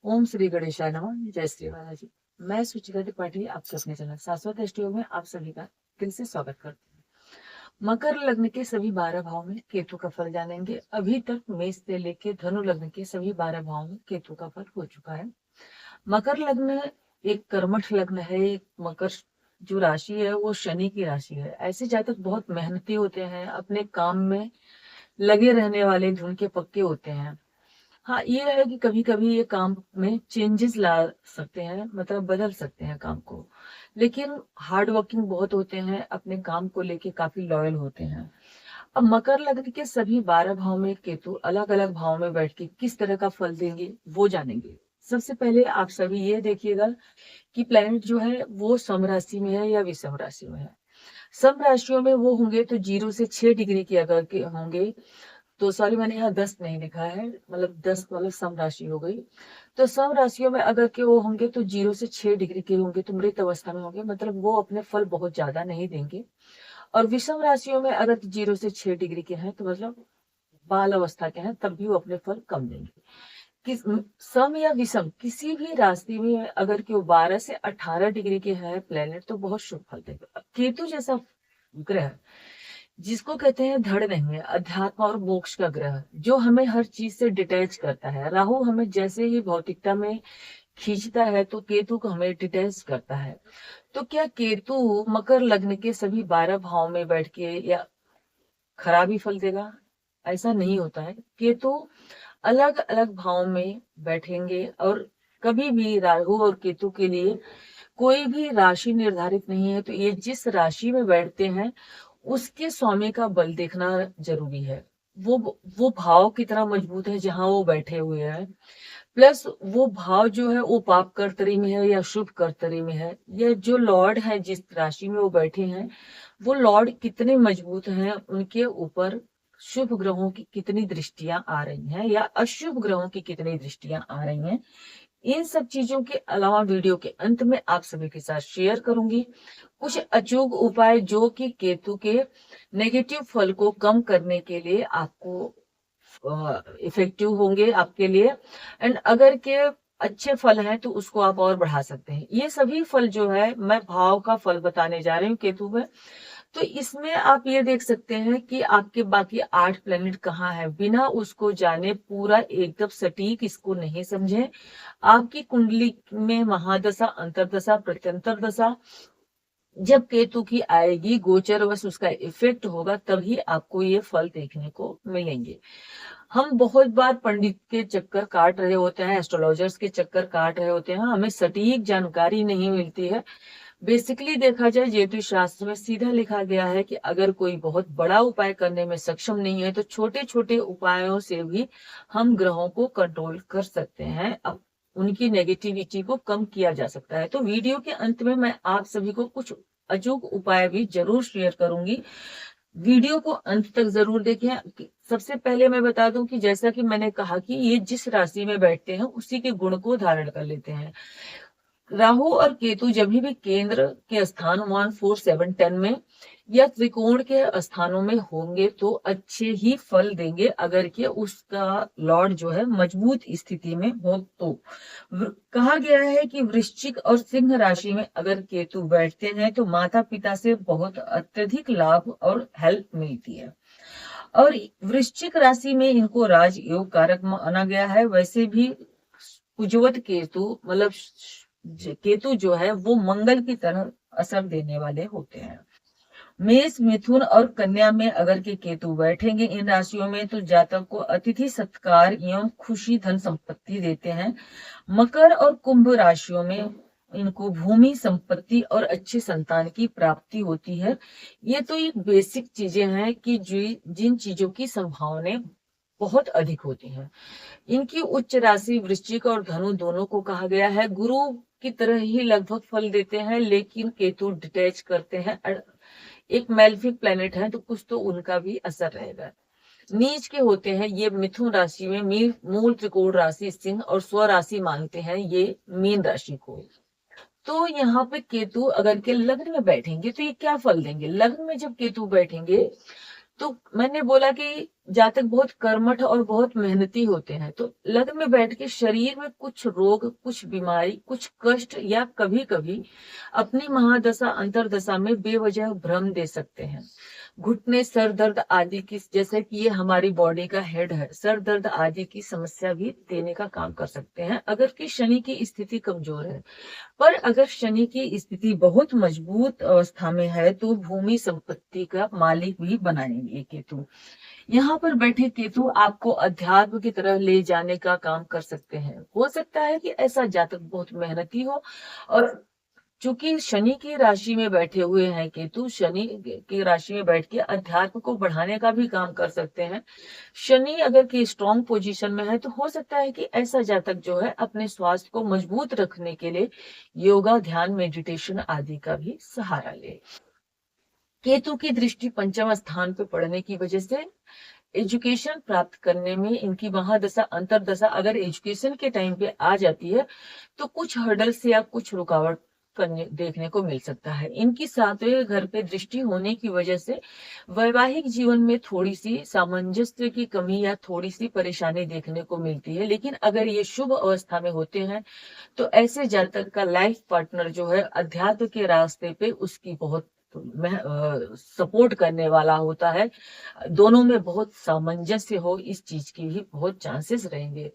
ओम श्री गणेशाय नमः। जय श्री बालाजी। मैं सुचिता त्रिपाठी आपके अपने चैनल शाश्वत एस्ट्रो में आप सभी का दिल से स्वागत करती हूँ। मकर लग्न के सभी 12 भाव में केतु का फल जानेंगे। अभी तक मेष से लेके धनु लग्न के सभी 12 भाव में केतु का फल हो चुका है। मकर लग्न एक कर्मठ लग्न है। एक मकर जो राशि है वो शनि की राशि है। ऐसे जातक बहुत मेहनती होते हैं, अपने काम में लगे रहने वाले, धुन के पक्के होते हैं। हाँ, ये है कि कभी कभी ये काम में चेंजेस ला सकते हैं, मतलब बदल सकते हैं काम को, लेकिन हार्ड वर्किंग बहुत होते हैं, अपने काम को लेके काफी लॉयल होते हैं। अब मकर लग्न के सभी 12 भाव में केतु अलग अलग भाव में बैठ के किस तरह का फल देंगे वो जानेंगे। सबसे पहले आप सभी ये देखिएगा कि प्लैनेट जो है वो सम राशि में है या विषम राशि में है। सम राशियों में वो होंगे तो 0 से 6 डिग्री के अगर के होंगे, तो सॉरी मैंने यहाँ 10 नहीं लिखा है, मतलब 10 मतलब सम राशि हो गई। तो सम राशियों में अगर के वो होंगे तो 0 से 6 डिग्री के होंगे, तो मृत अवस्था में होंगे, मतलब वो अपने फल बहुत ज्यादा नहीं देंगे। और विषम राशियों में अगर 0 से 6 डिग्री के हैं तो मतलब बाल अवस्था के हैं, तब भी वो अपने फल कम देंगे। किस सम या विषम किसी भी राशि में अगर के वो 12 से 18 डिग्री के हैं प्लेनेट, तो बहुत शुभ फल देगा। केतु जैसा ग्रह जिसको कहते हैं धड़ नहीं है, अध्यात्म और मोक्ष का ग्रह, जो हमें हर चीज से डिटैच करता है। राहु हमें जैसे ही भौतिकता में खींचता है तो केतु को हमें डिटैच करता है। तो क्या केतु मकर लग्न के सभी 12 भाव में बैठ के या खराबी फल देगा? ऐसा नहीं होता है। केतु अलग अलग भाव में बैठेंगे, और कभी भी राहु और केतु के लिए कोई भी राशि निर्धारित नहीं है। तो ये जिस राशि में बैठते हैं उसके स्वामी का बल देखना जरूरी है। वो भाव कितना मजबूत है जहां वो बैठे हुए हैं, प्लस वो भाव जो है वो पाप कर्तरी में है या शुभ कर्तरी में है, या जो लॉर्ड है जिस राशि में वो बैठे हैं वो लॉर्ड कितने मजबूत हैं, उनके ऊपर शुभ ग्रहों की कितनी दृष्टियां आ रही हैं या अशुभ ग्रहों की कितनी दृष्टियां आ रही हैं। इन सब चीजों के अलावा वीडियो के अंत में आप सभी के साथ शेयर करूंगी कुछ अचूक उपाय जो कि केतु के नेगेटिव फल को कम करने के लिए आपको इफेक्टिव होंगे आपके लिए। एंड अगर के अच्छे फल हैं तो उसको आप और बढ़ा सकते हैं। ये सभी फल जो है मैं भाव का फल बताने जा रही हूँ केतु में। तो इसमें आप ये देख सकते हैं कि आपके बाकी 8 प्लेनेट कहाँ है, बिना उसको जाने पूरा एकदम सटीक इसको नहीं समझे। आपकी कुंडली में महादशा, अंतरदशा, प्रत्यंतर दशा जब केतु की आएगी, गोचर वश उसका इफेक्ट होगा, तभी आपको ये फल देखने को मिलेंगे। हम बहुत बार पंडित के चक्कर काट रहे होते हैं, एस्ट्रोलॉजर्स के चक्कर काट रहे होते हैं, हमें सटीक जानकारी नहीं मिलती है। बेसिकली देखा जाए ज्योतिष शास्त्र में सीधा लिखा गया है कि अगर कोई बहुत बड़ा उपाय करने में सक्षम नहीं है तो छोटे छोटे उपायों से भी हम ग्रहों को कंट्रोल कर सकते हैं, अब उनकी नेगेटिविटी को कम किया जा सकता है। तो वीडियो के अंत में मैं आप सभी को कुछ अचूक उपाय भी जरूर शेयर करूंगी। वीडियो को अंत तक जरूर देखें। सबसे पहले मैं बता दूं कि जैसा कि मैंने कहा कि ये जिस राशि में बैठते हैं उसी के गुण को धारण कर लेते हैं। राहु और केतु जब भी केंद्र के स्थान 1, 4, 7, 10 में या त्रिकोण के स्थानों में होंगे तो अच्छे ही फल देंगे, अगर के उसका लॉर्ड जो है मजबूत स्थिति में हो तो। कहा गया है कि वृश्चिक और सिंह राशि में अगर केतु बैठते हैं तो माता पिता से बहुत अत्यधिक लाभ और हेल्प मिलती है। और वृश्चिक राशि में इनको राजयोग कारक माना गया है। वैसे भी कुजवत केतु मतलब केतु जो है वो मंगल की तरह असर देने वाले होते हैं। मेष, मिथुन और कन्या में अगर के केतु बैठेंगे इन राशियों में तो जातक को अतिथि सत्कार एवं खुशी, धन संपत्ति देते हैं। मकर और कुंभ राशियों में इनको भूमि, संपत्ति और अच्छी संतान की प्राप्ति होती है। ये तो एक बेसिक चीजें हैं कि जिन चीजों की संभावनाएं बहुत अधिक होती हैं। इनकी उच्च राशि वृश्चिक और धनु दोनों को कहा गया है। गुरु की तरह ही लगभग फल देते हैं, लेकिन केतु डिटैच करते हैं। एक मेलेफिक प्लेनेट है तो कुछ तो उनका भी असर रहेगा। नीच के होते हैं ये मिथुन राशि में, मूल त्रिकोण राशि सिंह और स्व राशि मानते हैं ये मीन राशि को। तो यहाँ पे केतु अगर के लग्न में बैठेंगे तो ये क्या फल देंगे? लग्न में जब केतु बैठेंगे तो मैंने बोला कि जातक बहुत कर्मठ और बहुत मेहनती होते हैं, तो लग्न में बैठ के शरीर में कुछ रोग, कुछ बीमारी, कुछ कष्ट या कभी कभी अपनी महादशा अंतरदशा में बेवजह भ्रम दे सकते हैं। घुटने, सर दर्द आदि की, जैसे कि ये हमारी बॉडी का हेड है, सर दर्द आदि की समस्या भी देने का काम कर सकते हैं अगर कि शनि की स्थिति कमजोर है। पर अगर शनि की स्थिति बहुत मजबूत अवस्था में है तो भूमि संपत्ति का मालिक भी बनाएंगे केतु। यहाँ पर बैठे केतु आपको अध्यात्म की तरह ले जाने का काम कर सकते हैं। हो सकता है कि ऐसा जातक बहुत मेहनती हो, और चूंकि शनि की राशि में बैठे हुए हैं केतु, शनि की राशि में बैठ के अध्यात्म को बढ़ाने का भी काम कर सकते हैं। शनि अगर की स्ट्रॉन्ग पोजीशन में है तो हो सकता है कि ऐसा जातक जो है अपने स्वास्थ्य को मजबूत रखने के लिए योगा, ध्यान, मेडिटेशन आदि का भी सहारा ले। केतु की दृष्टि पंचम स्थान पे पड़ने की वजह से एजुकेशन प्राप्त करने में इनकी महादशा अंतरदशा अगर एजुकेशन के टाइम पे आ जाती है तो कुछ हर्डल से या कुछ रुकावट करने देखने को मिल सकता है। इनकी सातवें घर पे दृष्टि होने की वजह से वैवाहिक जीवन में थोड़ी सी सामंजस्य की कमी या थोड़ी सी परेशानी देखने को मिलती है, लेकिन अगर ये शुभ अवस्था में होते हैं तो ऐसे जातक का लाइफ पार्टनर जो है अध्यात्म के रास्ते पे उसकी बहुत सपोर्ट करने वाला होता है। दोनों में बहुत सामंजस्य हो, इस चीज की भी बहुत चांसेस रहेंगे।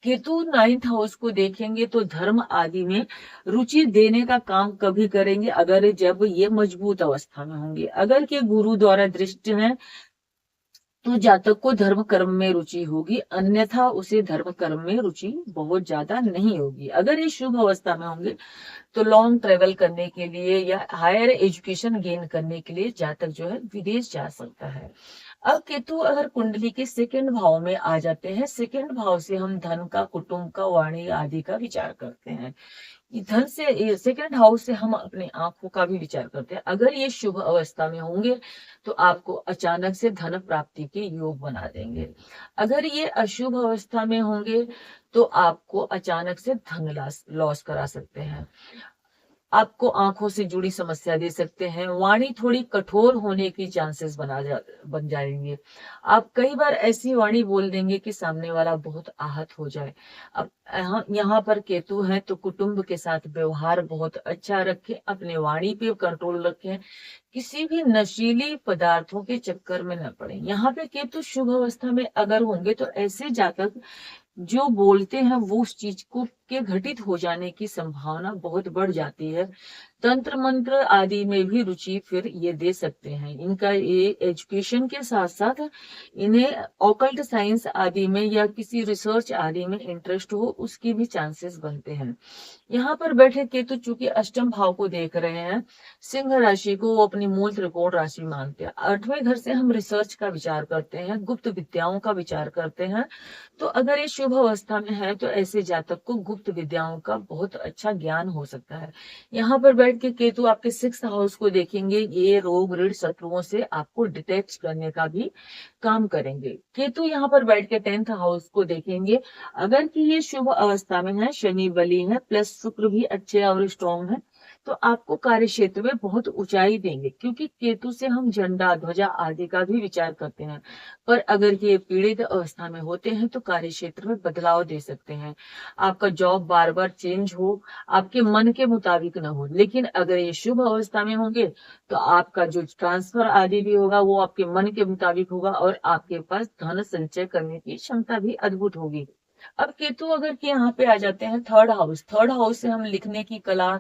केतु नाइन्थ हाउस को देखेंगे तो धर्म आदि में रुचि देने का काम कभी करेंगे अगर जब ये मजबूत अवस्था में होंगे। अगर के गुरु द्वारा दृष्टि है तो जातक को धर्म कर्म में रुचि होगी, अन्यथा उसे धर्म कर्म में रुचि बहुत ज्यादा नहीं होगी। अगर ये शुभ अवस्था में होंगे तो लॉन्ग ट्रेवल करने के लिए या हायर एजुकेशन गेन करने के लिए जातक जो है विदेश जा सकता है। अब केतु अगर कुंडली के सेकंड भाव में आ जाते हैं, सेकंड भाव से हम धन का, कुटुंब का, वाणी आदि का विचार करते हैं। धन से सेकंड हाउस से हम अपने आंखों का भी विचार करते हैं। अगर ये शुभ अवस्था में होंगे तो आपको अचानक से धन प्राप्ति के योग बना देंगे। अगर ये अशुभ अवस्था में होंगे तो आपको अचानक से धन लॉस करा सकते हैं, आपको आंखों से जुड़ी समस्या दे सकते हैं, वाणी थोड़ी कठोर होने की चांसेस बन जाएंगे। आप कई बार ऐसी वाणी बोल देंगे कि सामने वाला बहुत आहत हो जाए। अब यहाँ पर केतु है तो कुटुंब के साथ व्यवहार बहुत अच्छा रखें, अपने वाणी पे कंट्रोल रखें, किसी भी नशीली पदार्थों के चक्कर में न पड़े। यहाँ पे केतु शुभ अवस्था में अगर होंगे तो ऐसे जातक जो बोलते हैं वो उस चीज को के घटित हो जाने की संभावना बहुत बढ़ जाती है। तंत्र मंत्र आदि में भी रुचि फिर ये दे सकते हैं। इनका ये एजुकेशन के साथ साथ इन्हें ऑकल्ट साइंस आदि में या किसी रिसर्च आदि में इंटरेस्ट हो, उसकी भी चांसेस बनते हैं। यहाँ पर बैठे केतु चूंकि अष्टम भाव को देख रहे हैं, सिंह राशि को वो अपनी मूल त्रिकोण राशि मानते हैं। आठवें घर से हम रिसर्च का विचार करते हैं, गुप्त विद्याओं का विचार करते हैं। तो अगर ये शुभ अवस्था में है तो ऐसे जातक को गुप्त विद्याओं का बहुत अच्छा ज्ञान हो सकता है। यहाँ पर बैठ के केतु आपके सिक्स्थ हाउस को देखेंगे, ये रोग ऋण शत्रुओं से आपको डिटेक्ट करने का भी काम करेंगे। केतु यहाँ पर बैठ के टेंथ हाउस को देखेंगे, अगर कि ये शुभ अवस्था में है, शनि बली है प्लस शुक्र भी अच्छे और स्ट्रॉन्ग है, तो आपको कार्य क्षेत्र में बहुत ऊंचाई देंगे, क्योंकि केतु से हम झंडा, ध्वजा आदि का भी विचार करते हैं। पर अगर ये पीड़ित अवस्था में होते हैं तो कार्य क्षेत्र में बदलाव दे सकते हैं। आपका जॉब बार बार चेंज हो, आपके मन के मुताबिक न हो। लेकिन अगर ये शुभ अवस्था में होंगे तो आपका जो ट्रांसफर आदि भी होगा वो आपके मन के मुताबिक होगा और आपके पास धन संचय करने की क्षमता भी अद्भुत होगी। अब केतु अगर के यहाँ पे आ जाते हैं थर्ड हाउस, थर्ड हाउस से हम लिखने की कला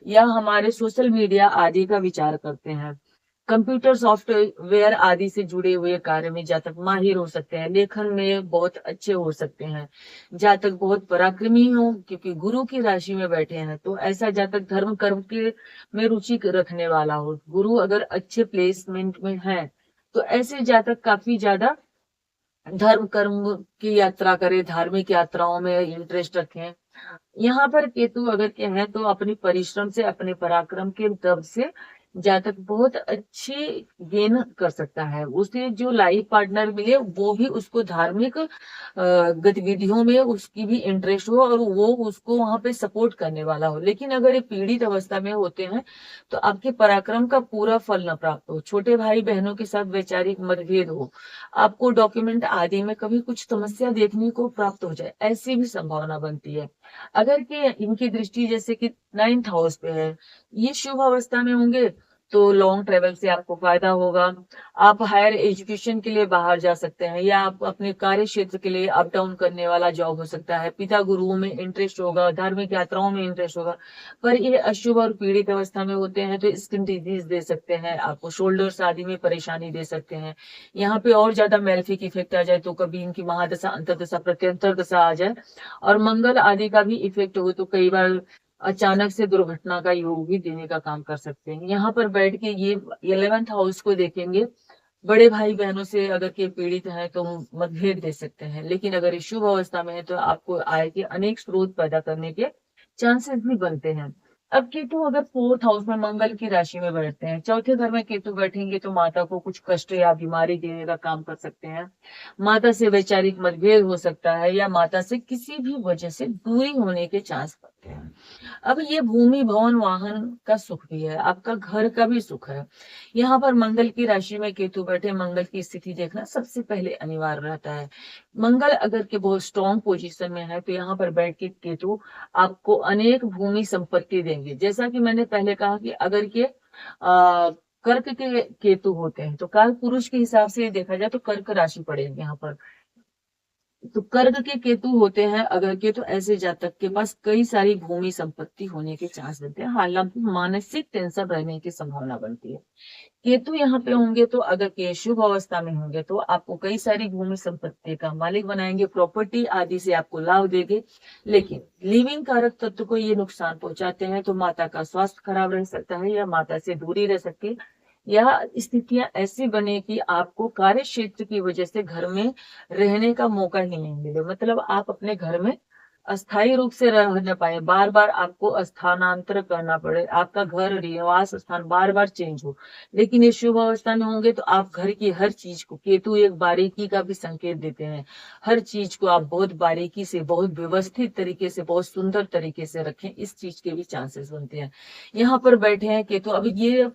या हमारे सोशल मीडिया आदि का विचार करते हैं। कंप्यूटर सॉफ्टवेयर आदि से जुड़े हुए कार्य में जातक माहिर हो सकते हैं, लेखन में बहुत अच्छे हो सकते हैं। जातक बहुत पराक्रमी हो, क्योंकि गुरु की राशि में बैठे हैं तो ऐसा जातक धर्म कर्म के में रुचि रखने वाला हो। गुरु अगर अच्छे प्लेसमेंट में है तो ऐसे जातक काफी ज्यादा धर्म कर्म की यात्रा करें, धार्मिक यात्राओं में इंटरेस्ट रखें। यहाँ पर केतु अगर के हैं तो अपने परिश्रम से, अपने पराक्रम के दम से जातक बहुत अच्छी गेन कर सकता है। उसे जो लाइफ पार्टनर मिले वो भी उसको धार्मिक गतिविधियों में उसकी भी इंटरेस्ट हो और वो उसको वहां पे सपोर्ट करने वाला हो। लेकिन अगर ये पीड़ित अवस्था में होते हैं तो आपके पराक्रम का पूरा फल न प्राप्त हो, छोटे भाई बहनों के साथ वैचारिक मतभेद हो, आपको डॉक्यूमेंट आदि में कभी कुछ समस्या देखने को प्राप्त हो जाए, ऐसी भी संभावना बनती है। अगर कि इनकी दृष्टि जैसे कि 9th हाउस पे है, ये शुभ अवस्था में होंगे तो लॉन्ग ट्रेवल से आपको फायदा होगा। आप हायर एजुकेशन के लिए बाहर जा सकते हैं या आप अपने कार्य क्षेत्र के लिए अप डाउन करने वाला जॉब हो सकता है। पिता गुरुओं में इंटरेस्ट होगा, धार्मिक यात्राओं में इंटरेस्ट होगा। पर ये अशुभ और पीड़ित अवस्था में होते हैं तो स्किन डिजीज दे सकते हैं, आपको शोल्डर्स आदि में परेशानी दे सकते हैं। यहाँ पे और ज्यादा मैलेफिक इफेक्ट आ जाए तो कभी इनकी महादशा, अंतर्दशा, प्रत्यंतर दशा आ जाए और मंगल आदि का भी इफेक्ट हो तो कई बार अचानक से दुर्घटना का योग भी देने का काम कर सकते हैं। यहाँ पर बैठ के ये 11th हाउस को देखेंगे, बड़े भाई बहनों से अगर के पीड़ित हैं तो मतभेद दे सकते हैं। लेकिन अगर ये शुभ अवस्था में है तो आपको आय के अनेक स्रोत पैदा करने के चांसेस भी बनते हैं। अब केतु अगर 4th हाउस में मंगल की राशि में बैठते हैं, चौथे घर में केतु बैठेंगे तो माता को कुछ कष्ट या बीमारी देने का काम कर सकते हैं। माता से वैचारिक मतभेद हो सकता है या माता से किसी भी वजह से दूरी होने के चांस बनते हैं। अब ये भूमि भवन वाहन का सुख भी है, आपका घर का भी सुख है। यहाँ पर मंगल की राशि में केतु बैठे, मंगल की स्थिति देखना सबसे पहले अनिवार्य रहता है। मंगल अगर के बहुत स्ट्रॉन्ग पोजीशन में है तो यहाँ पर बैठ के केतु आपको अनेक भूमि संपत्ति देंगे। जैसा कि मैंने पहले कहा कि अगर के कर्क के केतु होते हैं तो काल पुरुष के हिसाब से देखा जाए तो कर्क राशि पड़ेगी यहाँ पर। तो कर्क के केतु होते हैं अगर के तो ऐसे जातक के पास कई सारी भूमि संपत्ति होने के चांस बनते हैं, हालांकि मानसिक टेंशन रहने की संभावना बनती है। केतु यहाँ पे होंगे तो अगर के शुभ अवस्था में होंगे तो आपको कई सारी भूमि संपत्ति का मालिक बनाएंगे, प्रॉपर्टी आदि से आपको लाभ देंगे। लेकिन लिविंग कारक तत्व को ये नुकसान पहुंचाते हैं तो माता का स्वास्थ्य खराब रह सकता है या माता से दूरी रह सकती है या स्थितियां ऐसी बने कि आपको कार्य क्षेत्र की वजह से घर में रहने का मौका ही नहीं मिले, मतलब आप अपने घर में अस्थायी रूप से रह न पाए, बार बार आपको स्थानांतर करना पड़े, आपका घर निवास स्थान बार बार चेंज हो। लेकिन ये शुभ अवस्था में होंगे तो आप घर की हर चीज को, केतु एक बारीकी का भी संकेत देते हैं, हर चीज को आप बहुत बारीकी से, बहुत व्यवस्थित तरीके से, बहुत सुंदर तरीके से रखें, इस चीज के भी चांसेस बनते हैं। यहाँ पर बैठे हैं केतु, अब ये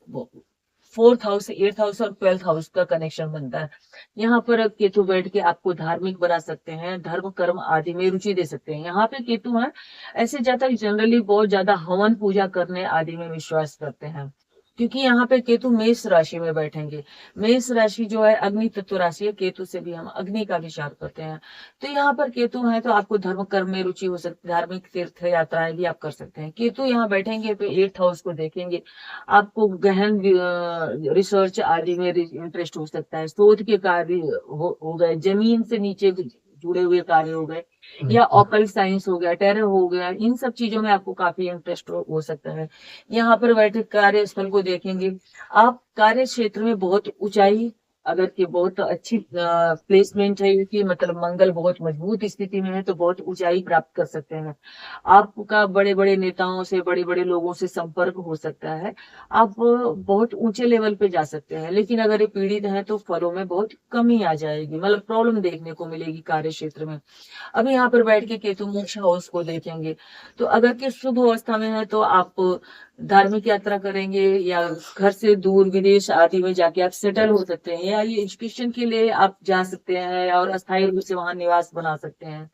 4th हाउस, 8th हाउस और 12th हाउस का कनेक्शन बनता है। यहाँ पर केतु बैठ के आपको धार्मिक बना सकते हैं, धर्म कर्म आदि में रुचि दे सकते हैं। यहाँ पे केतु है, ऐसे जातक जनरली बहुत ज्यादा हवन पूजा करने आदि में विश्वास करते हैं, क्योंकि यहाँ पे केतु मेष राशि में बैठेंगे। मेष राशि जो है अग्नि तत्व राशि है, केतु से भी हम अग्नि का विचार करते हैं। तो यहाँ पर केतु है तो आपको धर्म कर्म में रुचि हो सकती है, धार्मिक तीर्थ यात्राएं भी आप कर सकते हैं। केतु यहाँ बैठेंगे तो 8th हाउस को देखेंगे, आपको गहन रिसर्च आदि में इंटरेस्ट हो सकता है, शोध के कार्य हो गए, जमीन से नीचे जुड़े हुए कार्य हो गए या ऑकल्ट साइंस हो गया, टेरर हो गया, इन सब चीजों में आपको काफी इंटरेस्ट हो सकता है। यहाँ पर बैठे कार्यस्थल को देखेंगे, आप कार्य क्षेत्र में बहुत ऊंचाई, अगर कि बहुत अच्छी प्लेसमेंट है कि मतलब मंगल बहुत मजबूत स्थिति में है तो बहुत ऊंचाई प्राप्त कर सकते हैं। आपका बड़े बड़े नेताओं से, बड़े बड़े लोगों से संपर्क हो सकता है, आप बहुत ऊंचे लेवल पे जा सकते हैं। लेकिन अगर ये पीड़ित है तो फलों में बहुत कमी आ जाएगी, मतलब प्रॉब्लम देखने को मिलेगी कार्य क्षेत्र में। अब यहाँ पर बैठ के केतु मोक्ष हाउस को देखेंगे तो अगर के शुभ अवस्था में है तो आप धार्मिक यात्रा करेंगे या घर से दूर विदेश आदि में जाके आप सेटल हो सकते हैं, या ये एजुकेशन के लिए आप जा सकते हैं और अस्थायी रूप से वहां निवास बना सकते हैं।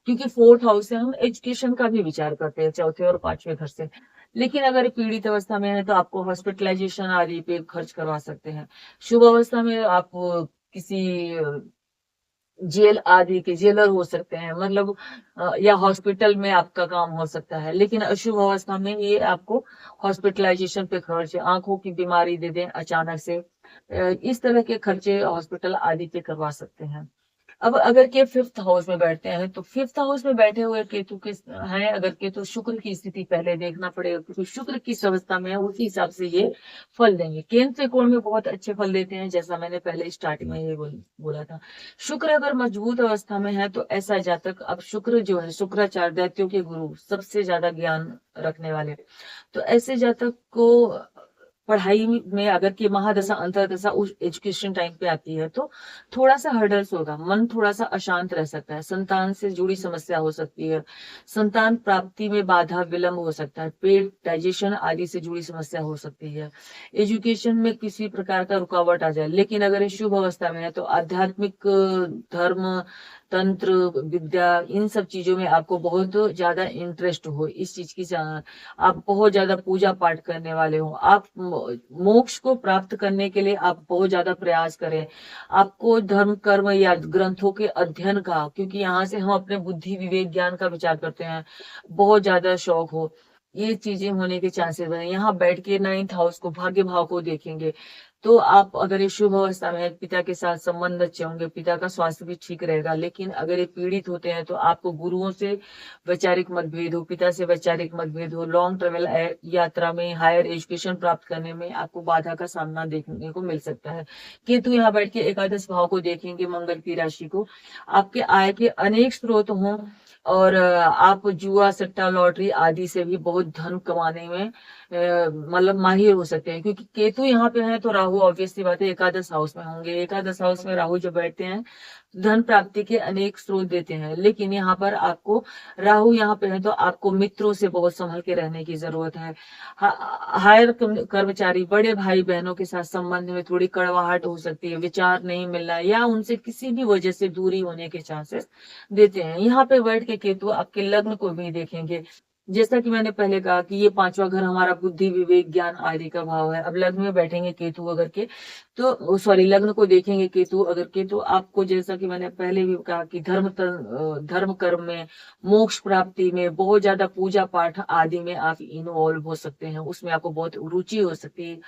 क्योंकि 4th हाउस से हम एजुकेशन का भी विचार करते हैं, चौथे और पांचवें घर से। लेकिन अगर पीड़ित अवस्था में है तो आपको हॉस्पिटलाइजेशन आदि पे खर्च करवा सकते हैं। शुभ अवस्था में आप किसी जेल आदि के जेलर हो सकते हैं, मतलब या हॉस्पिटल में आपका काम हो सकता है। लेकिन अशुभ अवस्था में ये आपको हॉस्पिटलाइजेशन पे खर्च, आंखों की बीमारी दे दें अचानक से, इस तरह के खर्चे हॉस्पिटल आदि पे करवा सकते हैं। अब अगर के 5th हाउस में बैठते हैं तो 5th हाउस में बैठे हुए केतु के हैं अगर केतु, शुक्र की स्थिति पहले देखना पड़ेगा, क्योंकि शुक्र किस अवस्था में है उसी हिसाब से ये फल देंगे। केंद्र त्रिकोण में बहुत अच्छे फल देते हैं, जैसा मैंने पहले स्टार्टिंग में ये बोला था। शुक्र अगर मजबूत अवस्था में है तो ऐसा जातक, अब शुक्र जो है शुक्राचार्य दैत्यों के गुरु, सबसे ज्यादा ज्ञान रखने वाले, तो ऐसे जातक को पढ़ाई में अगर की महादशा अंतरदशा उस एजुकेशन टाइम पे आती है तो थोड़ा सा हर्डल्स होगा, मन थोड़ा सा अशांत रह सकता है, संतान से जुड़ी समस्या हो सकती है, संतान प्राप्ति में बाधा विलंब हो सकता है, पेट डाइजेशन आदि से जुड़ी समस्या हो सकती है, एजुकेशन में किसी प्रकार का रुकावट आ जाए। लेकिन अगर ये शुभ अवस्था में है तो आध्यात्मिक धर्म, तंत्र, विद्या, इन सब चीजों में आपको बहुत ज्यादा इंटरेस्ट हो, इस चीज की आप बहुत ज्यादा पूजा पाठ करने वाले हो, आप मोक्ष को प्राप्त करने के लिए आप बहुत ज्यादा प्रयास करें, आपको धर्म कर्म या ग्रंथों के अध्ययन का, क्योंकि यहाँ से हम अपने बुद्धि विवेक ज्ञान का विचार करते हैं, बहुत ज्यादा शौक हो, ये चीजें होने के चांसेस बने। यहाँ बैठ के 9th हाउस को, भाग्य भाव को देखेंगे तो आप अगर ये शुभ अवस्था में है, पिता के साथ संबंध अच्छे होंगे, पिता का स्वास्थ्य भी ठीक रहेगा। लेकिन अगर ये पीड़ित होते हैं तो आपको गुरुओं से वैचारिक मतभेद हो, पिता से वैचारिक मतभेद हो, लॉन्ग ट्रेवल यात्रा में, हायर एजुकेशन प्राप्त करने में आपको बाधा का सामना देखने को मिल सकता है। केतु यहाँ बैठ के एकादश भाव को देखेंगे, मंगल की राशि को, आपके आय के अनेक स्रोत हों और आप जुआ सट्टा लॉटरी आदि से भी बहुत धन कमाने में मतलब माहिर हो सकते हैं, क्योंकि केतु यहाँ पे है तो राहु ऑब्वियस सी बात है एकादश हाउस में होंगे, एकादश हाउस में राहु जब बैठते हैं धन प्राप्ति के अनेक स्रोत देते हैं। लेकिन यहाँ पर आपको राहु यहाँ पे है तो आपको मित्रों से बहुत संभल के रहने की जरूरत है। हायर कर्मचारी, बड़े भाई बहनों के साथ संबंध में थोड़ी कड़वाहट हो सकती है, विचार नहीं मिलना या उनसे किसी भी वजह से दूरी होने के चांसेस देते हैं। यहाँ पे बैठ के केतु आपके लग्न को भी देखेंगे, जैसा कि मैंने पहले कहा कि ये पांचवा घर हमारा बुद्धि विवेक ज्ञान आदि का भाव है। अब लग्न में बैठेंगे केतु अगर के तो सॉरी लग्न को देखेंगे केतु अगर के तो आपको, जैसा कि मैंने पहले भी कहा कि धर्म कर्म में, मोक्ष प्राप्ति में, बहुत ज्यादा पूजा पाठ आदि में आप इन्वॉल्व हो सकते हैं, उसमें आपको बहुत रुचि हो सकती है।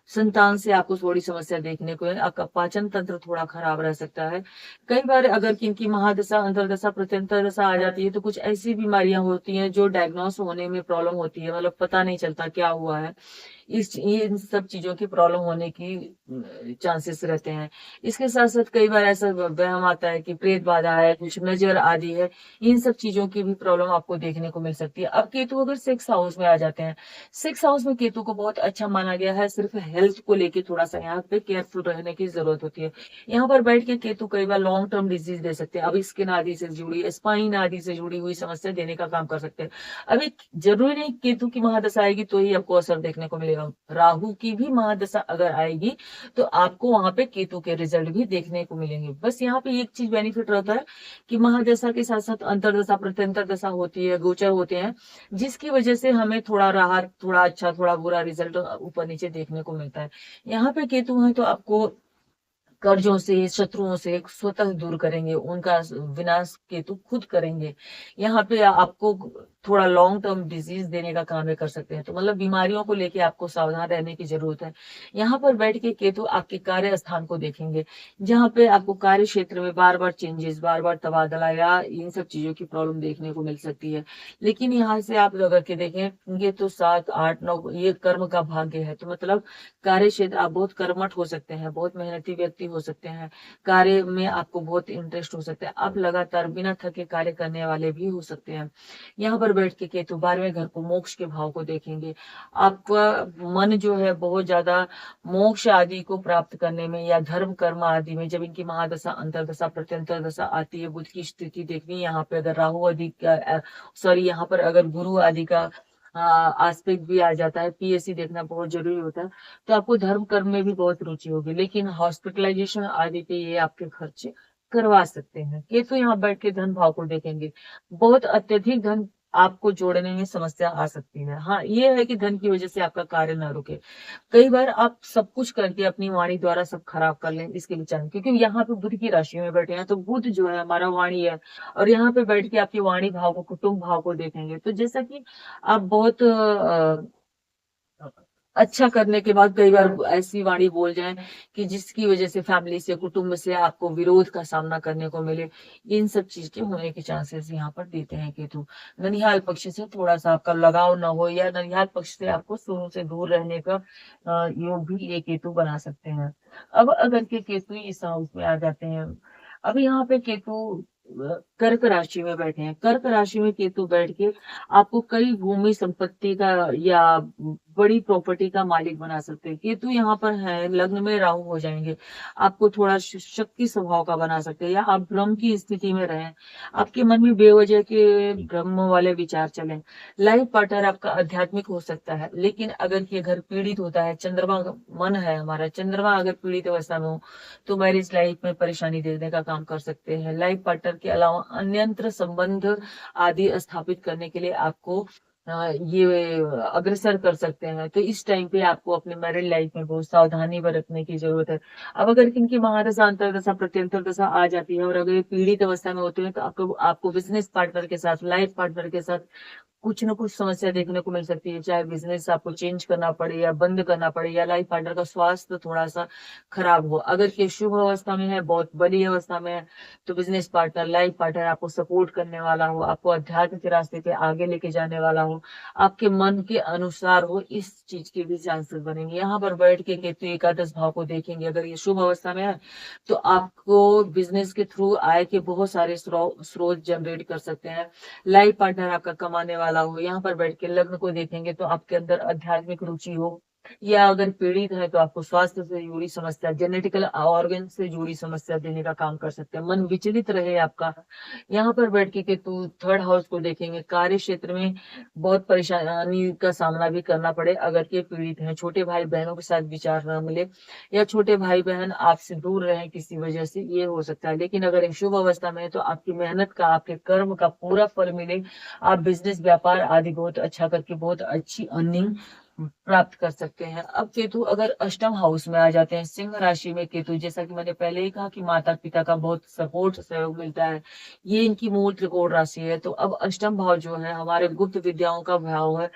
संतान से आपको थोड़ी समस्या देखने को है, आपका पाचन तंत्र थोड़ा खराब रह सकता है। कई बार अगर किनकी महादशा अंतरदशा प्रत्यंतर दशा आ जाती है तो कुछ ऐसी बीमारियां होती हैं जो डायग्नोस होने में प्रॉब्लम होती है, मतलब पता नहीं चलता क्या हुआ है, ये इन सब चीजों की प्रॉब्लम होने की चांसेस रहते हैं। इसके साथ साथ कई बार ऐसा वहम आता है कि प्रेत बाधा है, कुछ नजर आदि है, इन सब चीजों की भी प्रॉब्लम आपको देखने को मिल सकती है। अब केतु अगर 6th हाउस में आ जाते हैं, 6th हाउस में केतु को बहुत अच्छा माना गया है, सिर्फ हेल्थ को लेके थोड़ा सा यहाँ पे केयरफुल रहने की जरूरत होती है। यहाँ पर बैठ के केतु कई बार लॉन्ग टर्म डिजीज दे सकते हैं, अब स्किन आदि से जुड़ी, स्पाइन आदि से जुड़ी हुई समस्या देने का काम कर सकते हैं। अभी जरूरी नहीं केतु की महादशा आएगी तो ही आपको असर देखने को मिलेगा, राहु की भी महादशा अगर आएगी तो आपको वहां पे केतु के रिजल्ट भी देखने को मिलेंगे। बस यहाँ पे एक चीज बेनिफिट रहता है कि महादशा के साथ साथ अंतरदशा प्रत्यंतर दशा होती है, गोचर होते हैं, जिसकी वजह से हमें थोड़ा राहत, थोड़ा अच्छा, थोड़ा बुरा रिजल्ट ऊपर नीचे देखने को मिलता है। यहाँ पे केतु है तो आपको कर्जों से, शत्रुओं से स्वतः दूर करेंगे, उनका विनाश केतु खुद करेंगे। यहाँ पे आपको थोड़ा लॉन्ग टर्म डिजीज देने का काम भी कर सकते हैं, तो मतलब बीमारियों को लेके आपको सावधान रहने की जरूरत है। यहाँ पर बैठ के केतु आपके कार्य स्थान को देखेंगे, जहाँ पे आपको कार्य क्षेत्र में बार बार चेंजेस, बार बार तबादला या इन सब चीजों की प्रॉब्लम देखने को मिल सकती है। लेकिन यहाँ से आप अगर के देखेंगे तो 7, 8, 9 ये कर्म का भाग्य है, तो मतलब कार्य क्षेत्र आप बहुत कर्मठ हो सकते हैं, बहुत मेहनती व्यक्ति हो सकते हैं, कार्य में आपको बहुत इंटरेस्ट हो सकता है, आप लगातार बिना थके कार्य करने वाले भी हो सकते हैं। यहाँ पर बैठ के केतु 12वें घर को, मोक्ष के भाव को देखेंगे, आपका मन जो है बहुत ज्यादा मोक्ष आदि को प्राप्त करने में या धर्म कर्म आदि में, जब इनकी महादशा अंतरदशा प्रत्यंतर दशा आती है, बुध की स्थिति देखनी, यहाँ पे अगर राहु आदि का सॉरी यहाँ पर अगर गुरु आदि का आस्पेक्ट भी आ जाता है, पीएससी देखना बहुत जरूरी होता है, तो आपको धर्म कर्म में भी बहुत रुचि होगी। लेकिन हॉस्पिटलाइजेशन आदि पे ये आपके खर्चे करवा सकते हैं। केतु यहाँ बैठ के धन भाव को देखेंगे, बहुत अत्यधिक धन आपको जोड़ने में समस्या आ सकती है। हाँ, ये है कि धन की वजह से आपका कार्य ना रुके। कई बार आप सब कुछ करके अपनी वाणी द्वारा सब खराब कर लें, इसके विचार में, क्योंकि यहाँ पे बुध की राशि में बैठे हैं, तो बुध जो है हमारा वाणी है, और यहाँ पे बैठ के आपकी वाणी भाव को, कुटुंब भाव को देखेंगे, तो जैसा कि आप बहुत अच्छा करने के बाद कई बार ऐसी वाणी बोल जाएं कि जिसकी वजह से फैमिली से, कुटुंब से आपको विरोध का सामना करने को मिले, इन सब चीज के होने के चांसेस यहाँ पर देते हैं केतु। ननिहाल पक्ष से थोड़ा सा आपका लगाव न हो, या ननिहाल पक्ष से आपको शुरू से दूर रहने का योग भी ये केतु बना सकते हैं। अब अगर के केतु इस हाउस में आ जाते हैं, अब यहाँ पे केतु कर्क राशि में बैठे हैं, कर्क राशि में केतु बैठ के आपको कई भूमि संपत्ति का या बड़ी प्रॉपर्टी का मालिक बना सकते हैं। केतु यहाँ पर है, लग्न में राहु हो जाएंगे, आपको थोड़ा शक्ति स्वभाव का बना सकते हैं, या आप भ्रम की स्थिति में रहें, आपके मन में बेवजह के भ्रम वाले विचार चलें। लाइफ पार्टनर आपका आध्यात्मिक हो सकता है, लेकिन अगर ये घर पीड़ित होता है, चंद्रमा मन है हमारा, चंद्रमा अगर पीड़ित अवस्था में हो तो मैरिज लाइफ में परेशानी देने का काम कर सकते हैं। लाइफ पार्टनर के अलावा अन्यत्र संबंध आदि स्थापित करने के लिए आपको ये अग्रसर कर सकते हैं। तो इस टाइम पे आपको अपने मैरिड लाइफ में बहुत सावधानी बरतने की जरूरत है। अब अगर इनकी महादशा, अंतरदशा, प्रत्यंतर दशा आ जाती है और अगर ये पीड़ित अवस्था में होते हैं तो आपको बिजनेस पार्टनर के साथ, लाइफ पार्टनर के साथ कुछ न कुछ समस्या देखने को मिल सकती है। चाहे बिजनेस आपको चेंज करना पड़े या बंद करना पड़े, या लाइफ पार्टनर का स्वास्थ्य थोड़ा सा खराब हो। अगर ये शुभ अवस्था में है, बहुत बड़ी अवस्था में है, तो बिजनेस पार्टनर, लाइफ पार्टनर आपको सपोर्ट करने वाला हो, आपको अध्यात्म के रास्ते पे आगे लेके जाने वाला हो, आपके मन के अनुसार हो, इस चीज के भी चांसेस बनेंगे। यहाँ पर बैठ के केतु एकादश भाव को देखेंगे, अगर ये शुभ अवस्था में है तो आपको बिजनेस के थ्रू आय के बहुत सारे स्रोत जनरेट कर सकते हैं। लाइफ पार्टनर आपका कमाने वाला हो। यहाँ पर बैठ के लग्न को देखेंगे तो आपके अंदर आध्यात्मिक रुचि हो, या अगर पीड़ित है तो आपको स्वास्थ्य से जुड़ी समस्या, जेनेटिकल ऑर्गन से जुड़ी समस्या देने का काम कर सकते हैं। मन विचलित रहे आपका। यहाँ पर बैठ के केतु थर्ड हाउस को देखेंगे, कार्य क्षेत्र में बहुत परेशानी का सामना भी करना पड़े अगर ये पीड़ित हैं। छोटे भाई बहनों के साथ विचार न मिले, या छोटे भाई बहन आपसे दूर रहे किसी वजह से, ये हो सकता है। लेकिन अगर एक शुभ अवस्था में है तो आपकी मेहनत का, आपके कर्म का पूरा फल मिले, आप बिजनेस, व्यापार आदि बहुत अच्छा करके बहुत अच्छी अर्निंग प्राप्त कर सकते हैं। अब केतु अगर अष्टम हाउस में आ जाते हैं, सिंह राशि में केतु, जैसा कि मैंने पहले ही कहा कि माता पिता का बहुत सपोर्ट, सहयोग मिलता है, ये इनकी मूल त्रिकोण राशि है। तो अब अष्टम भाव जो है हमारे गुप्त विद्याओं का भाव है,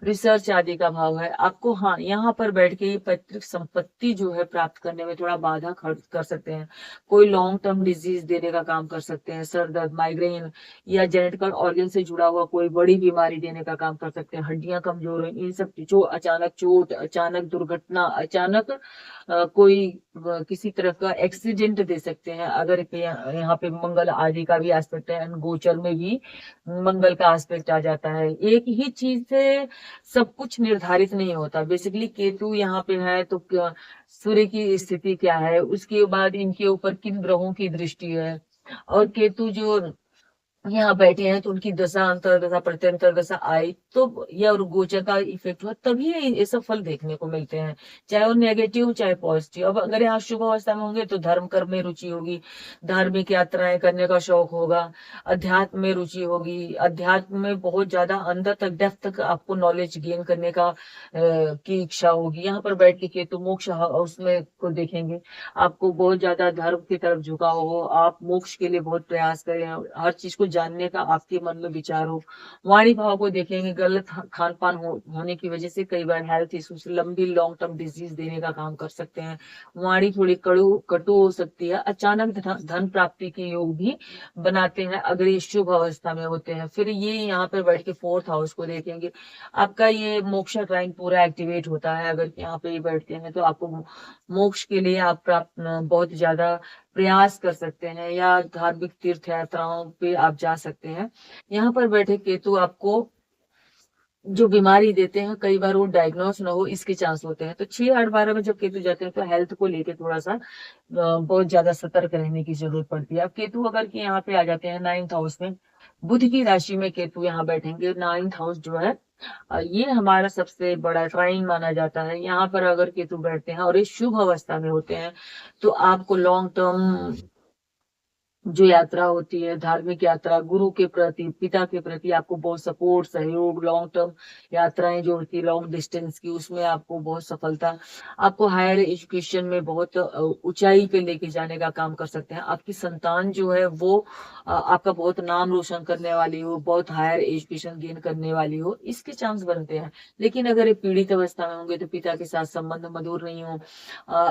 रिसर्च आदि का भाव है। आपको हाँ, यहाँ पर बैठ के ये पैतृक संपत्ति जो है प्राप्त करने में थोड़ा बाधा खर्च कर सकते हैं। कोई लॉन्ग टर्म डिजीज देने का काम कर सकते हैं, सर दर्द, माइग्रेन, या जेनेटिकल ऑर्गन से जुड़ा हुआ कोई बड़ी बीमारी देने का काम कर सकते हैं। हड्डियां कमजोर है, इन सब जो अचानक चोट, अचानक दुर्घटना, अचानक कोई किसी तरह का एक्सीडेंट दे सकते हैं। अगर यहाँ पे मंगल आदि का भी एस्पेक्ट है, गोचर में भी मंगल का एस्पेक्ट आ जाता है। एक ही चीज से सब कुछ निर्धारित नहीं होता। बेसिकली केतु यहाँ पे है तो सूर्य की स्थिति क्या है, उसके बाद इनके ऊपर किन ग्रहों की दृष्टि है, और केतु जो यहाँ बैठे हैं तो उनकी दशा, अंतरदशा, प्रत्यंतर दशा आई तो, या और गोचर का इफेक्ट हुआ, तभी ये सब फल देखने को मिलते हैं, चाहे वो नेगेटिव चाहे पॉजिटिव। अब अगर यहाँ शुभ अवस्था में होंगे तो धर्म कर्म में रुचि होगी, धार्मिक यात्राएं करने का शौक होगा, अध्यात्म में रुचि होगी, अध्यात्म में बहुत ज्यादा अंदर तक, डेप्थ तक आपको नॉलेज गेन करने का की इच्छा होगी। यहाँ पर बैठ के केतु मोक्ष हाउस में को देखेंगे, आपको बहुत ज्यादा धर्म की तरफ झुकाव हो, आप मोक्ष के लिए बहुत प्रयास करें, हर चीज को जानने का आपके मन में विचार हो। वाणी भाव को देखेंगे, गलत खान पान होने की वजह से कई बार हेल्थ इश्यूज, लंबी लॉन्ग टर्म डिजीज देने का काम कर सकते हैं। वाणी थोड़ी कटु हो सकती है। अचानक धन प्राप्ति के योग भी बनाते हैं अगर ये शुभ अवस्था में होते हैं। फिर ये यहाँ पे बैठ के फोर्थ हाउस को देखेंगे, आपका ये मोक्ष ट्राइन पूरा एक्टिवेट होता है अगर यहाँ पे बैठते हैं, तो आपको मोक्ष के लिए आप प्राप्त बहुत ज्यादा प्रयास कर सकते हैं, या धार्मिक तीर्थ यात्राओं पे आप जा सकते हैं। यहाँ पर बैठे केतु आपको जो बीमारी देते हैं कई बार वो डायग्नोस ना हो, इसके चांस होते हैं। तो 6, 8, 12 में जब केतु जाते हैं तो हेल्थ को लेके थोड़ा सा बहुत ज्यादा सतर्क रहने की जरूरत पड़ती है। अब केतु अगर के यहाँ पे आ जाते हैं 9th हाउस में, बुध की राशि में केतु यहाँ बैठेंगे, 9th हाउस जो है ये हमारा सबसे बड़ा ट्राइन माना जाता है। यहाँ पर अगर केतु बैठते हैं और ये शुभ अवस्था में होते हैं तो आपको लॉन्ग टर्म जो यात्रा होती है, धार्मिक यात्रा, गुरु के प्रति, पिता के प्रति आपको बहुत सपोर्ट, सहयोग, लॉन्ग टर्म यात्राएं जो होती है लॉन्ग डिस्टेंस की, उसमें आपको बहुत सफलता, आपको हायर एजुकेशन में बहुत ऊंचाई पे लेके जाने का काम कर सकते हैं। आपकी संतान जो है वो आपका बहुत नाम रोशन करने वाली हो, बहुत हायर एजुकेशन गेन करने वाली हो, इसके चांस बनते हैं। लेकिन अगर ये पीड़ित अवस्था में होंगे तो पिता के साथ संबंध मधुर नहीं हो,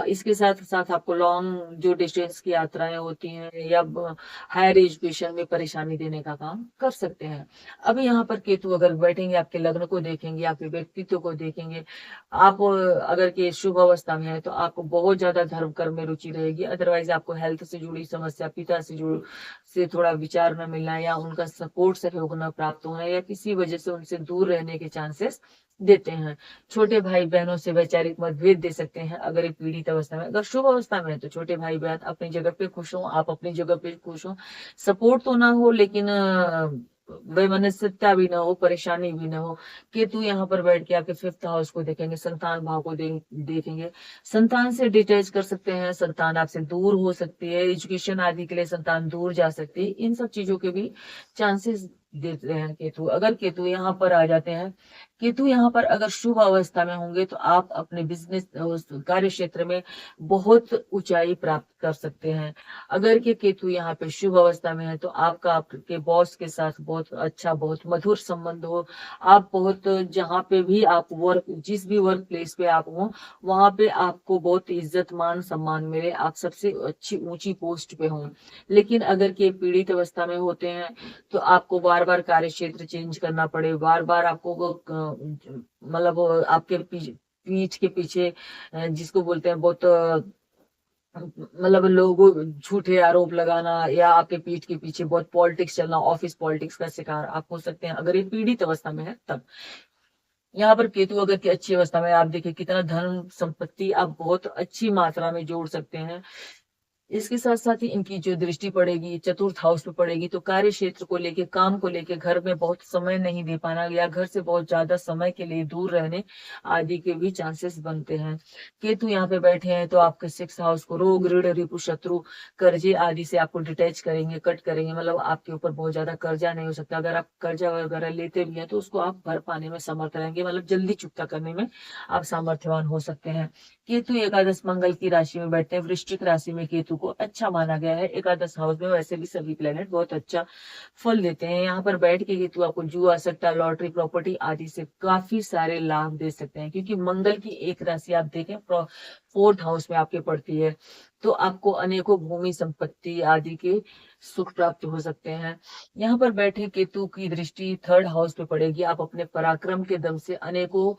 इसके साथ साथ आपको लॉन्ग जो डिस्टेंस की यात्राएं होती हैं या हायर एजुकेशन में परेशानी देने का काम कर सकते हैं। अब यहाँ पर केतु अगर बैठेंगे, आपके लग्न को देखेंगे, आपके व्यक्तित्व को देखेंगे, आप अगर के शुभ अवस्था में है तो आपको बहुत ज्यादा धर्म कर्म में रुचि रहेगी। अदरवाइज आपको हेल्थ से जुड़ी समस्या, पिता से थोड़ा विचार न मिलना, या उनका सपोर्ट सहयोग न प्राप्त होना, या किसी वजह से उनसे दूर रहने के चांसेस देते हैं। छोटे भाई-बहनों से वैचारिक मतभेद दे सकते हैं अगर ये पीड़ित अवस्था में। अगर शुभ अवस्था में है तो छोटे भाई-बहन अपनी जगह पे खुश हों, आप अपनी जगह पे खुश हों। सपोर्ट तो ना हो लेकिन वैमनस्यता भी ना हो, परेशानी भी ना हो। केतु यहाँ पर बैठ के आपके 5th हाउस को देखेंगे, संतान भाव को देखेंगे। संतान से डिटैच कर सकते हैं, संतान आपसे दूर हो सकती है, एजुकेशन आदि के लिए संतान दूर जा सकती है। इन सब चीज़ों के भी चांसेस देते हैं केतु। अगर केतु यहाँ पर आ जाते हैं, केतु यहाँ पर अगर शुभ अवस्था में होंगे तो आप अपने बिज़नेस कार्य क्षेत्र में बहुत ऊँचाई प्राप्त कर सकते हैं। अगर के केतु यहाँ पे शुभ अवस्था में है तो आपका आपके बॉस के साथ बहुत अच्छा, बहुत मधुर संबंध हो। आप बहुत जहाँ पे भी आप जिस भी वर्क प्लेस पे आप हो, वहाँ पे आपको बहुत इज़्ज़त, मान, सम्मान मिले, आप सबसे अच्छी ऊँची पोस्ट पे हों। लेकिन अगर के पीड़ित अवस्था में होते हैं तो आपको बार-बार कार्य क्षेत्र चेंज करना पड़े, बार-बार आपको वो मतलब आपके पीठ के पीछे जिसको बोलते हैं बहुत मतलब लोगों झूठे आरोप लगाना या आपके पीठ के पीछे बहुत पॉलिटिक्स चलना, ऑफिस पॉलिटिक्स का शिकार आप हो सकते हैं अगर ये पीड़ित अवस्था में है तब। यहाँ पर केतु अगर की अच्छी अवस्था में आप देखिए कितना धन संपत्ति आप बहुत अच्छी मात्रा में जोड़ सकते हैं। इसके साथ-साथ ही इनकी जो दृष्टि पड़ेगी, चतुर्थ हाउस पे पड़ेगी, तो कार्य क्षेत्र को लेके, काम को लेके, घर में बहुत समय नहीं दे पाना या घर से बहुत ज़्यादा समय के लिए दूर रहने आदि के भी चांसेस बनते हैं। केतु यहाँ पे बैठे हैं तो आपके 6th हाउस को रोग, ऋण, रिपु, शत्रु, कर्जे आदि से आपको डिटैच करेंगे, कट करेंगे, मतलब आपके ऊपर बहुत ज़्यादा कर्जा नहीं हो सकता। अगर आप कर्जा वगैरह लेते भी हैं तो उसको आप भर पाने में समर्थ रहेंगे, मतलब जल्दी चुकता करने में आप सामर्थ्यवान हो सकते हैं। केतु एकादश मंगल की राशि में बैठते हैं। वृश्चिक राशि में केतु को अच्छा माना गया है। एकादश हाउस में वैसे भी सभी प्लेनेट बहुत अच्छा फल देते हैं। यहाँ पर बैठ के केतु आपको जुआ, सट्टा, लॉटरी, प्रॉपर्टी आदि से काफी सारे लाभ दे सकते हैं क्योंकि मंगल की एक राशि आप देखें 4th हाउस में आपके पड़ती है तो आपको अनेकों भूमि संपत्ति आदि के सुख प्राप्त हो सकते हैं। यहाँ पर बैठे केतु की दृष्टि 3rd हाउस पे पड़ेगी। आप अपने पराक्रम के दम से अनेकों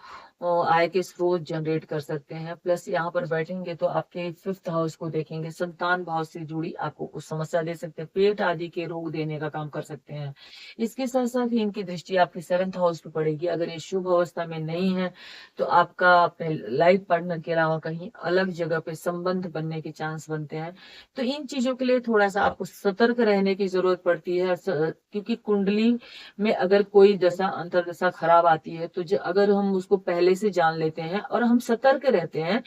आय के स्रोत जनरेट कर सकते हैं। प्लस यहाँ पर बैठेंगे तो आपके 5th हाउस को देखेंगे, संतान भाव से जुड़ी आपको कुछ समस्या दे सकते हैं, पेट आदि के रोग देने का काम कर सकते हैं। इसके साथ साथ ही इनकी दृष्टि आपके 7th हाउस पे पड़ेगी। अगर ये शुभ अवस्था में नहीं है तो आपका अपने लाइफ पार्टनर के अलावा कहीं अलग जगह पे संबंध बनने के चांस बनते हैं। तो इन चीजों के लिए थोड़ा सा आपको सतर्क रहने की जरूरत पड़ती है क्योंकि कुंडली में अगर कोई दशा अंतर्दशा खराब आती है तो अगर हम उसको पहले से जान लेते हैं और हम सतर्क रहते हैं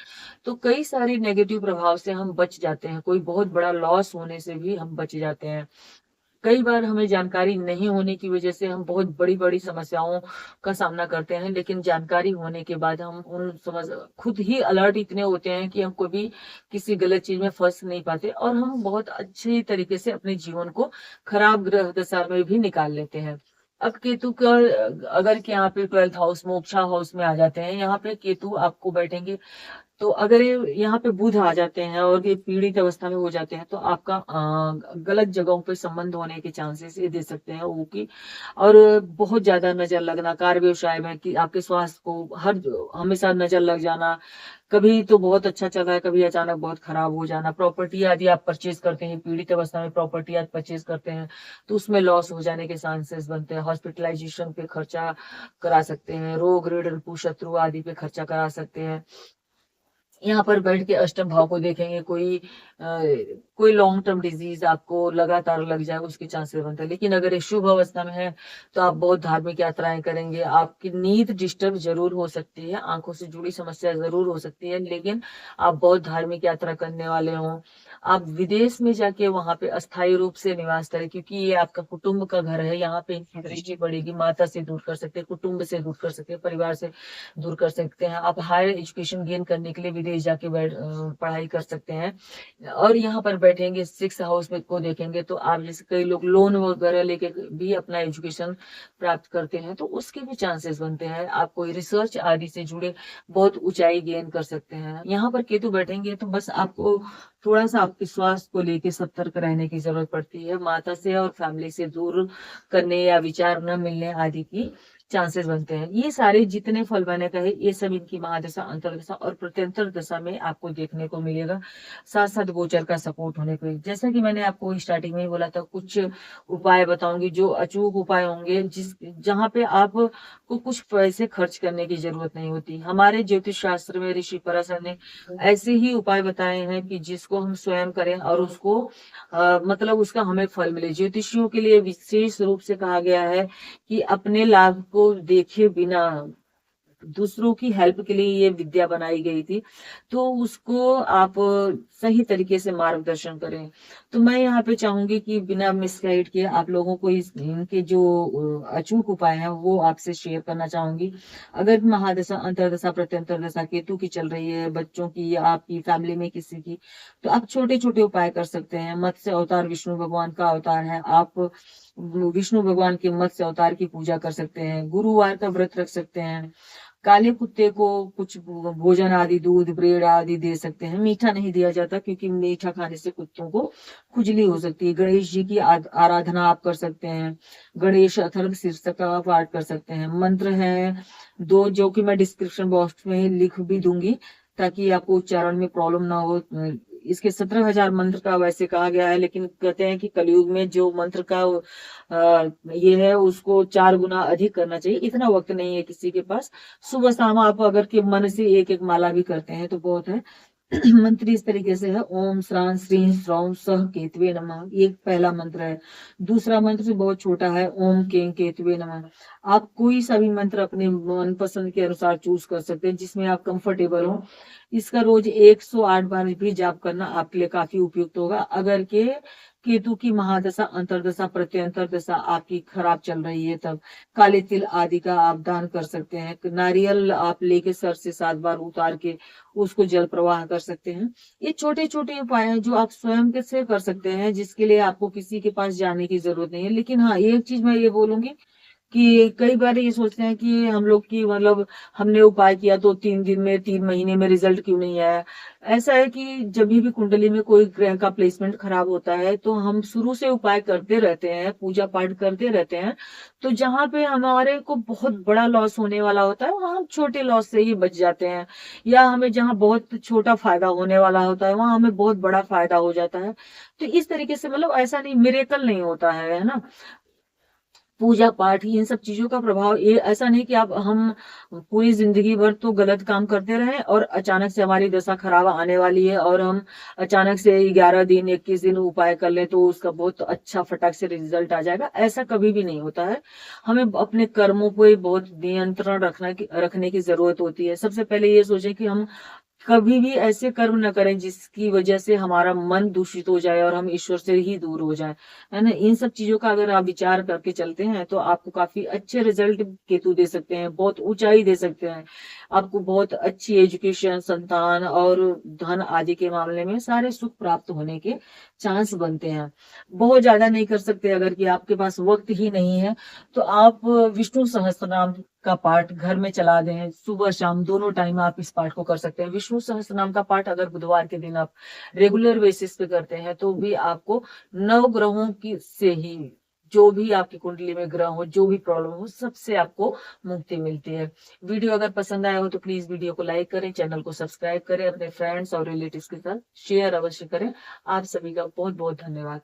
तो कई सारी नेगेटिव प्रभाव से हम बच जाते हैं, कोई बहुत बड़ा लॉस होने से भी हम बच जाते हैं। कई बार हमें जानकारी नहीं होने की वजह से हम बहुत बड़ी-बड़ी समस्याओं का सामना करते हैं, लेकिन जानकारी होने के बाद हम उन खुद ही अलर्ट इतने होते हैं कि हम कभी किसी गलत चीज़ में फँस नहीं पाते और हम बहुत अच्छी तरीके से अपने जीवन को खराब ग्रह दशा में भी निकाल लेते हैं। अब केतु का अगर कि यहाँ पे 12th हाउस मोक्षा हाउस में आ जाते हैं, यहाँ पे केतु आपको बैठेंगे तो अगर ये यहाँ पे बुध आ जाते हैं और ये पीड़ित अवस्था में हो जाते हैं तो आपका गलत जगहों पे संबंध होने के चांसेस ये दे सकते हैं वो कि और बहुत ज्यादा नजर लगना कार्य व्यवसाय में कि आपके स्वास्थ्य को हर हमेशा नजर लग जाना, कभी तो बहुत अच्छा चल रहा है कभी अचानक बहुत खराब हो जाना, प्रॉपर्टी आदि आप परचेज करते हैं पीड़ित अवस्था में प्रॉपर्टी आदि परचेज करते हैं तो उसमें लॉस हो जाने के चांसेस बनते हैं। हॉस्पिटलाइजेशन पे खर्चा करा सकते हैं, रोग ऋण रिपु शत्रु आदि पे खर्चा करा सकते हैं। यहाँ पर बैठ के अष्टम भाव को देखेंगे कोई लॉन्ग टर्म डिजीज आपको लगातार लग जाए उसके चांसेस बनते हैं। लेकिन अगर ये शुभ अवस्था में है तो आप बहुत धार्मिक यात्राएं करेंगे, आपकी नींद डिस्टर्ब जरूर हो सकती है, आंखों से जुड़ी समस्या जरूर हो सकती है, लेकिन आप बहुत धार्मिक यात्रा करने वाले हों, आप विदेश में जाके वहां पे अस्थायी रूप से निवास करें क्योंकि ये आपका कुटुंब का घर है। यहाँ पे इनकी दृष्टि पड़ेगी, माता से दूर कर सकते हैं, कुटुंब से दूर कर सकते हैं, परिवार से दूर कर सकते हैं। आप हायर एजुकेशन गेन करने के लिए विदेश जाके पढ़ाई कर सकते हैं और यहाँ पर बैठेंगे 6th हाउस में को देखेंगे तो आप जैसे कई लोग लोन वगैरह लेके भी अपना एजुकेशन प्राप्त करते हैं तो उसके भी चांसेस बनते हैं। आप कोई रिसर्च आदि से जुड़े बहुत ऊंचाई गेन कर सकते हैं। यहाँ पर केतु बैठेंगे तो बस आपको थोड़ा सा आपके स्वास्थ्य को लेके सतर्क रहने की जरूरत पड़ती है। माता से और फैमिली से दूर करने या विचार न मिलने आदि की चांसेस बनते हैं। ये सारे जितने फल मैंने कहे, ये सब इनकी महादशा, अंतर्दशा और प्रत्यंतर दशा में आपको देखने को मिलेगा। साथ साथ गोचर का सपोर्ट होने को, जैसा कि मैंने आपको स्टार्टिंग में ही बोला था, कुछ उपाय बताऊंगी जो अचूक उपाय होंगे, जहाँ पे आप को कुछ पैसे खर्च करने की जरूरत नहीं होती। हमारे ज्योतिष शास्त्र में ऋषि पराशर ने ऐसे ही उपाय बताए हैं कि जिसको हम स्वयं करें और उसको मतलब उसका हमें फल मिले। ज्योतिषियों के लिए विशेष रूप से कहा गया है कि अपने लाभ को देखे बिना दूसरों की हेल्प के लिए ये विद्या बनाई गई थी, तो उसको आप सही तरीके से मार्गदर्शन करें। तो मैं यहाँ पे चाहूंगी कि बिना मिसगाइड किए आप लोगों को इनके जो अचूक उपाय हैं वो आपसे शेयर करना चाहूंगी। अगर महादशा, अंतरदशा, प्रत्यंतर दशा केतु की चल रही है, बच्चों की या आपकी फैमिली में किसी की, तो आप छोटे छोटे उपाय कर सकते हैं। मत्स्य अवतार विष्णु भगवान का अवतार है, आप विष्णु भगवान के मत्स्य अवतार की पूजा कर सकते हैं। गुरुवार का व्रत रख सकते हैं। काले कुत्ते को कुछ भोजन आदि, दूध, ब्रेड आदि दे सकते हैं। मीठा नहीं दिया जाता क्योंकि मीठा खाने से कुत्तों को खुजली हो सकती है। गणेश जी की आराधना आप कर सकते हैं। गणेश अथर्व शीर्षक का पाठ कर सकते हैं। मंत्र है दो, जो कि मैं डिस्क्रिप्शन बॉक्स में लिख भी दूंगी ताकि आपको उच्चारण में प्रॉब्लम ना हो। इसके 17,000 मंत्र का वैसे कहा गया है, लेकिन कहते हैं कि कलयुग में जो मंत्र का ये है उसको 4 गुना अधिक करना चाहिए। इतना वक्त नहीं है किसी के पास। सुबह शाम आप अगर के मन से एक एक माला भी करते हैं तो बहुत है। मंत्र इस तरीके से है, ओम श्रां श्रीं श्रौं सह केतवे नमः, ये पहला मंत्र है। दूसरा मंत्र बहुत छोटा है, ओम कें केतवे नमः। आप कोई सा भी मंत्र अपने मन पसंद के अनुसार चूज कर सकते हैं, जिसमें आप कंफर्टेबल हो। इसका रोज 108 बार भी जाप करना आपके लिए काफी उपयुक्त होगा। अगर के केतु की महादशा, अंतरदशा, प्रत्यंतर दशा आपकी खराब चल रही है, तब काले तिल आदि का आप दान कर सकते हैं। नारियल आप लेके सर से 7 बार उतार के उसको जल प्रवाह कर सकते हैं। ये छोटे छोटे उपाय हैं जो आप स्वयं के से कर सकते हैं, जिसके लिए आपको किसी के पास जाने की जरूरत नहीं है। लेकिन हाँ, एक चीज मैं ये बोलूंगी कि कई बार ये सोचते हैं कि हम लोग की मतलब हमने उपाय किया तो 3 दिन में, 3 महीने में रिजल्ट क्यों नहीं आया। ऐसा है कि जब भी कुंडली में कोई ग्रह का प्लेसमेंट खराब होता है तो हम शुरू से उपाय करते रहते हैं, पूजा पाठ करते रहते हैं, तो जहाँ पे हमारे को बहुत बड़ा लॉस होने वाला होता है वहां हम छोटे लॉस से ही बच जाते हैं, या हमें जहाँ बहुत छोटा फायदा होने वाला होता है वहां हमें बहुत बड़ा फायदा हो जाता है। तो इस तरीके से मतलब ऐसा नहीं, मिरेकल नहीं होता है ना। पूजा पाठ इन सब चीजों का प्रभाव, ये ऐसा नहीं कि आप हम पूरी जिंदगी भर तो गलत काम करते रहे और अचानक से हमारी दशा खराब आने वाली है और हम अचानक से 11 दिन, 21 दिन उपाय कर ले तो उसका बहुत अच्छा फटाक से रिजल्ट आ जाएगा। ऐसा कभी भी नहीं होता है। हमें अपने कर्मों पे बहुत नियंत्रण रखने की जरूरत होती है। सबसे पहले ये सोचें कि हम कभी भी ऐसे कर्म न करें जिसकी वजह से हमारा मन दूषित हो जाए और हम ईश्वर से ही दूर हो जाए, है ना। इन सब चीजों का अगर आप विचार करके चलते हैं तो आपको काफी अच्छे रिजल्ट केतु दे सकते हैं, बहुत ऊंचाई दे सकते हैं। आपको बहुत अच्छी एजुकेशन, संतान और धन आदि के मामले में सारे सुख प्राप्त होने के चांस बनते हैं। बहुत ज्यादा नहीं कर सकते, अगर कि आपके पास वक्त ही नहीं है तो आप विष्णु सहस्त्र नाम का पाठ घर में चला दें। सुबह शाम दोनों टाइम आप इस पाठ को कर सकते हैं। विष्णु सहस्त्र नाम का पाठ अगर बुधवार के दिन आप रेगुलर बेसिस पे करते हैं तो भी आपको नवग्रहों की से ही, जो भी आपकी कुंडली में ग्रह हो, जो भी प्रॉब्लम हो, सबसे आपको मुक्ति मिलती है। वीडियो अगर पसंद आया हो तो प्लीज वीडियो को लाइक करें, चैनल को सब्सक्राइब करें, अपने फ्रेंड्स और रिलेटिव्स के साथ शेयर अवश्य करें। आप सभी का बहुत बहुत धन्यवाद।